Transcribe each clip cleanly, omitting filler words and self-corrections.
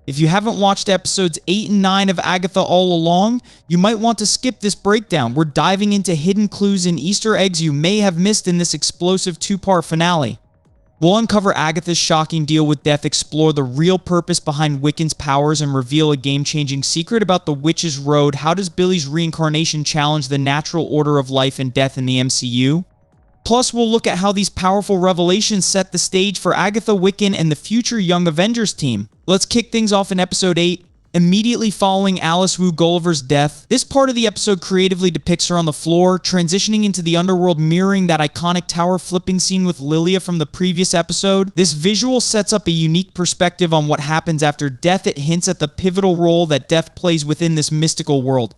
If you haven't watched episodes 8 and 9 of Agatha All Along, you might want to skip this breakdown. We're diving into hidden clues and Easter eggs you may have missed in this explosive 2-part finale. We'll uncover Agatha's shocking deal with death, explore the real purpose behind Wiccan's powers, and reveal a game-changing secret about the Witch's Road. How does Billy's reincarnation challenge the natural order of life and death in the MCU? Plus, we'll look at how these powerful revelations set the stage for Agatha, Wiccan, and the future Young Avengers team. Let's kick things off in Episode 8. Immediately following Alice Wu Gulliver's death, this part of the episode creatively depicts her on the floor, transitioning into the underworld, mirroring that iconic tower flipping scene with Lilia from the previous episode. This visual sets up a unique perspective on what happens after death. It hints at the pivotal role that death plays within this mystical world.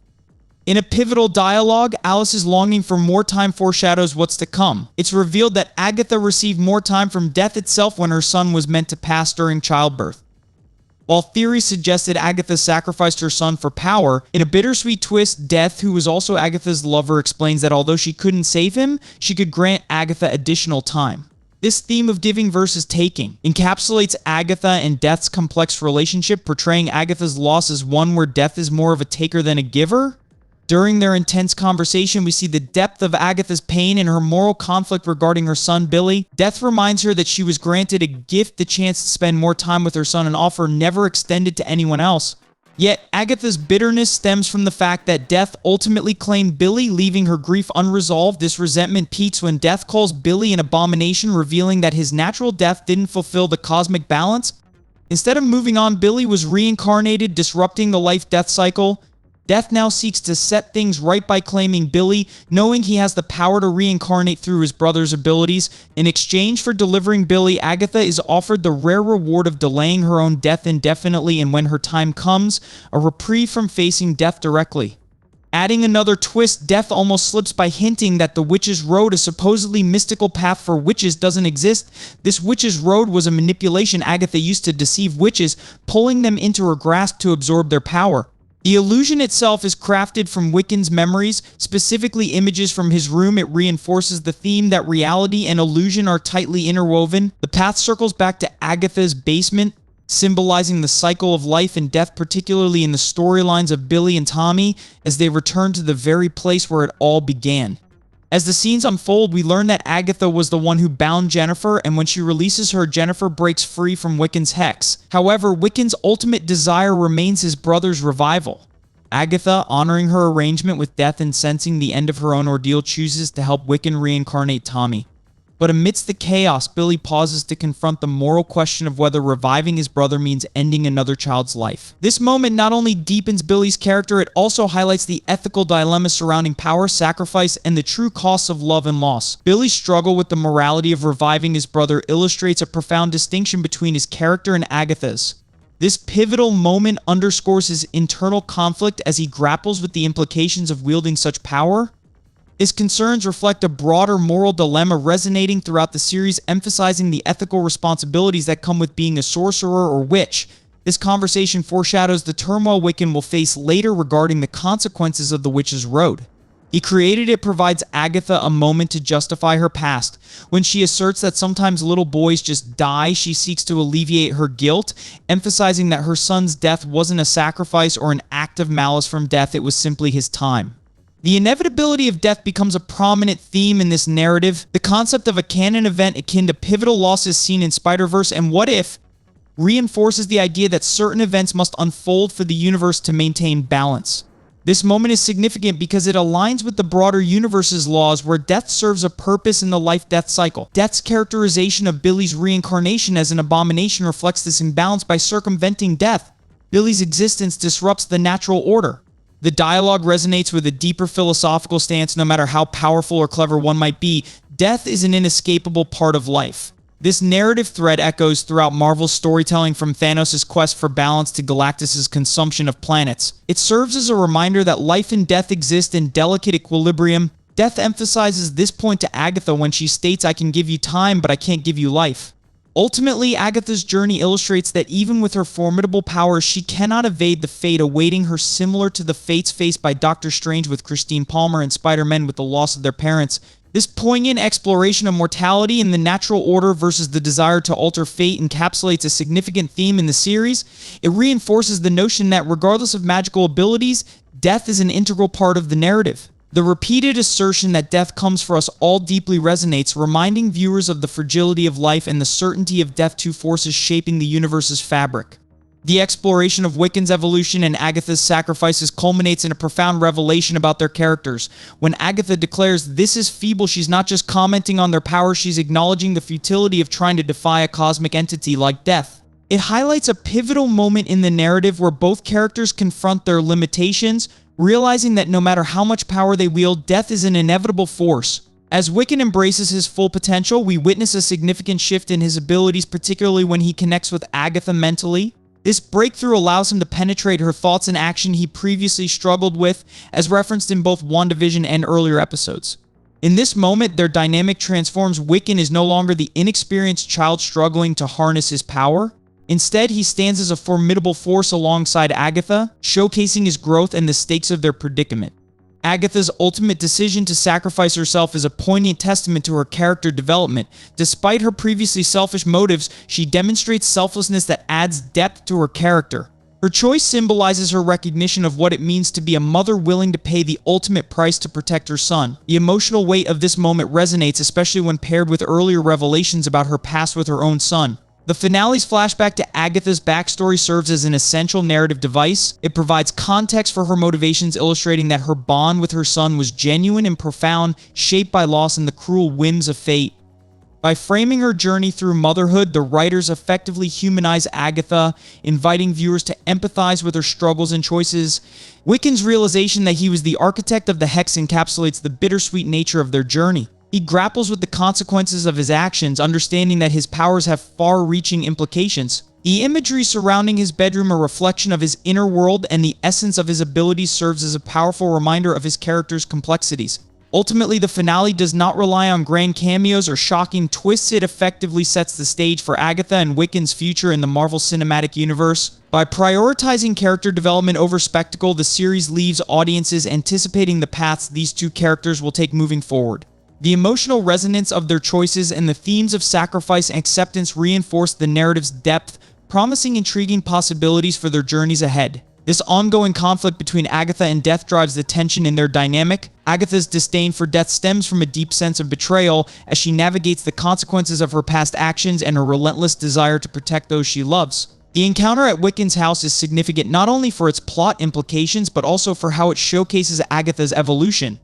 In a pivotal dialogue, Alice's longing for more time foreshadows what's to come. It's revealed that Agatha received more time from death itself when her son was meant to pass during childbirth. While theory suggested Agatha sacrificed her son for power, in a bittersweet twist, Death, who was also Agatha's lover, explains that although she couldn't save him, she could grant Agatha additional time. This theme of giving versus taking encapsulates Agatha and Death's complex relationship, portraying Agatha's loss as one where Death is more of a taker than a giver. During their intense conversation, we see the depth of Agatha's pain and her moral conflict regarding her son, Billy. Death reminds her that she was granted a gift, the chance to spend more time with her son, an offer never extended to anyone else. Yet, Agatha's bitterness stems from the fact that Death ultimately claimed Billy, leaving her grief unresolved. This resentment peaks when Death calls Billy an abomination, revealing that his natural death didn't fulfill the cosmic balance. Instead of moving on, Billy was reincarnated, disrupting the life-death cycle. Death now seeks to set things right by claiming Billy, knowing he has the power to reincarnate through his brother's abilities. In exchange for delivering Billy, Agatha is offered the rare reward of delaying her own death indefinitely, and when her time comes, a reprieve from facing death directly. Adding another twist, Death almost slips by hinting that the Witch's Road, a supposedly mystical path for witches, doesn't exist. This Witch's Road was a manipulation Agatha used to deceive witches, pulling them into her grasp to absorb their power. The illusion itself is crafted from Wiccan's memories, specifically images from his room. It reinforces the theme that reality and illusion are tightly interwoven. The path circles back to Agatha's basement, symbolizing the cycle of life and death, particularly in the storylines of Billy and Tommy, as they return to the very place where it all began. As the scenes unfold, we learn that Agatha was the one who bound Jennifer, and when she releases her, Jennifer breaks free from Wiccan's hex. However, Wiccan's ultimate desire remains his brother's revival. Agatha, honoring her arrangement with Death and sensing the end of her own ordeal, chooses to help Wiccan reincarnate Tommy. But amidst the chaos, Billy pauses to confront the moral question of whether reviving his brother means ending another child's life. This moment not only deepens Billy's character, it also highlights the ethical dilemma surrounding power, sacrifice, and the true costs of love and loss. Billy's struggle with the morality of reviving his brother illustrates a profound distinction between his character and Agatha's. This pivotal moment underscores his internal conflict as he grapples with the implications of wielding such power. His concerns reflect a broader moral dilemma resonating throughout the series, emphasizing the ethical responsibilities that come with being a sorcerer or witch. This conversation foreshadows the turmoil Wiccan will face later regarding the consequences of the Witch's Road. He created it provides Agatha a moment to justify her past. When she asserts that sometimes little boys just die, she seeks to alleviate her guilt, emphasizing that her son's death wasn't a sacrifice or an act of malice from Death, it was simply his time. The inevitability of death becomes a prominent theme in this narrative. The concept of a canon event akin to pivotal losses seen in Spider-Verse and What If reinforces the idea that certain events must unfold for the universe to maintain balance. This moment is significant because it aligns with the broader universe's laws where death serves a purpose in the life-death cycle. Death's characterization of Billy's reincarnation as an abomination reflects this imbalance by circumventing death. Billy's existence disrupts the natural order. The dialogue resonates with a deeper philosophical stance. No matter how powerful or clever one might be, death is an inescapable part of life. This narrative thread echoes throughout Marvel's storytelling, from Thanos' quest for balance to Galactus' consumption of planets. It serves as a reminder that life and death exist in delicate equilibrium. Death emphasizes this point to Agatha when she states, "I can give you time, but I can't give you life." Ultimately, Agatha's journey illustrates that even with her formidable powers, she cannot evade the fate awaiting her, similar to the fates faced by Doctor Strange with Christine Palmer and Spider-Man with the loss of their parents. This poignant exploration of mortality and the natural order versus the desire to alter fate encapsulates a significant theme in the series. It reinforces the notion that regardless of magical abilities, death is an integral part of the narrative. The repeated assertion that death comes for us all deeply resonates, reminding viewers of the fragility of life and the certainty of death, two forces shaping the universe's fabric. The exploration of Wiccan's evolution and Agatha's sacrifices culminates in a profound revelation about their characters. When Agatha declares this is feeble, she's not just commenting on their power, she's acknowledging the futility of trying to defy a cosmic entity like death. It highlights a pivotal moment in the narrative where both characters confront their limitations, realizing that no matter how much power they wield, death is an inevitable force. As Wiccan embraces his full potential, we witness a significant shift in his abilities, particularly when he connects with Agatha mentally. This breakthrough allows him to penetrate her thoughts and action he previously struggled with, as referenced in both WandaVision and earlier episodes. In this moment, their dynamic transforms. Wiccan is no longer the inexperienced child struggling to harness his power. Instead, he stands as a formidable force alongside Agatha, showcasing his growth and the stakes of their predicament. Agatha's ultimate decision to sacrifice herself is a poignant testament to her character development. Despite her previously selfish motives, she demonstrates selflessness that adds depth to her character. Her choice symbolizes her recognition of what it means to be a mother willing to pay the ultimate price to protect her son. The emotional weight of this moment resonates, especially when paired with earlier revelations about her past with her own son. The finale's flashback to Agatha's backstory serves as an essential narrative device. It provides context for her motivations, illustrating that her bond with her son was genuine and profound, shaped by loss and the cruel whims of fate. By framing her journey through motherhood, the writers effectively humanize Agatha, inviting viewers to empathize with her struggles and choices. Wiccan's realization that he was the architect of the Hex encapsulates the bittersweet nature of their journey. He grapples with the consequences of his actions, understanding that his powers have far-reaching implications. The imagery surrounding his bedroom, a reflection of his inner world, and the essence of his abilities serves as a powerful reminder of his character's complexities. Ultimately, the finale does not rely on grand cameos or shocking twists. It effectively sets the stage for Agatha and Wiccan's future in the Marvel Cinematic Universe. By prioritizing character development over spectacle, the series leaves audiences anticipating the paths these two characters will take moving forward. The emotional resonance of their choices and the themes of sacrifice and acceptance reinforce the narrative's depth, promising intriguing possibilities for their journeys ahead. This ongoing conflict between Agatha and death drives the tension in their dynamic. Agatha's disdain for death stems from a deep sense of betrayal as she navigates the consequences of her past actions and her relentless desire to protect those she loves. The encounter at Wiccan's house is significant not only for its plot implications, but also for how it showcases Agatha's evolution.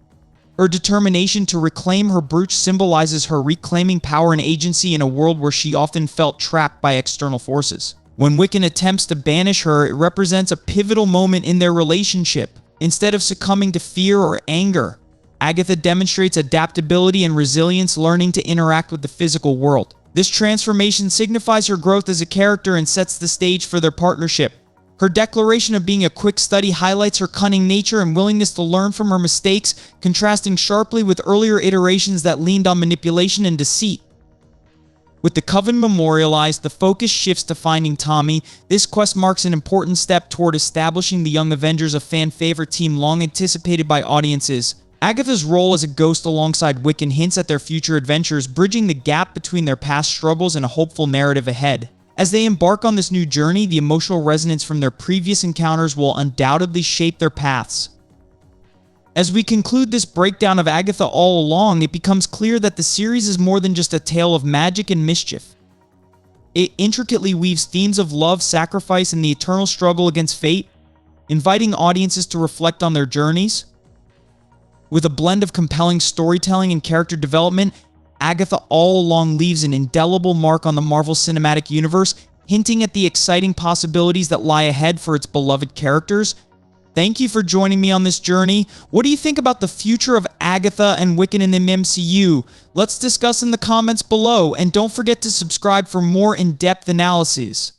Her determination to reclaim her brooch symbolizes her reclaiming power and agency in a world where she often felt trapped by external forces. When Wiccan attempts to banish her, it represents a pivotal moment in their relationship. Instead of succumbing to fear or anger, Agatha demonstrates adaptability and resilience, learning to interact with the physical world. This transformation signifies her growth as a character and sets the stage for their partnership. Her declaration of being a quick study highlights her cunning nature and willingness to learn from her mistakes, contrasting sharply with earlier iterations that leaned on manipulation and deceit. With the Coven memorialized, the focus shifts to finding Tommy. This quest marks an important step toward establishing the Young Avengers, a fan-favorite team long anticipated by audiences. Agatha's role as a ghost alongside Wiccan hints at their future adventures, bridging the gap between their past struggles and a hopeful narrative ahead. As they embark on this new journey, the emotional resonance from their previous encounters will undoubtedly shape their paths. As we conclude this breakdown of Agatha All Along, it becomes clear that the series is more than just a tale of magic and mischief. It intricately weaves themes of love, sacrifice, and the eternal struggle against fate, inviting audiences to reflect on their journeys. With a blend of compelling storytelling and character development, Agatha All Along leaves an indelible mark on the Marvel Cinematic Universe, hinting at the exciting possibilities that lie ahead for its beloved characters. Thank you for joining me on this journey. What do you think about the future of Agatha and Wiccan in the MCU? Let's discuss in the comments below, and don't forget to subscribe for more in-depth analyses.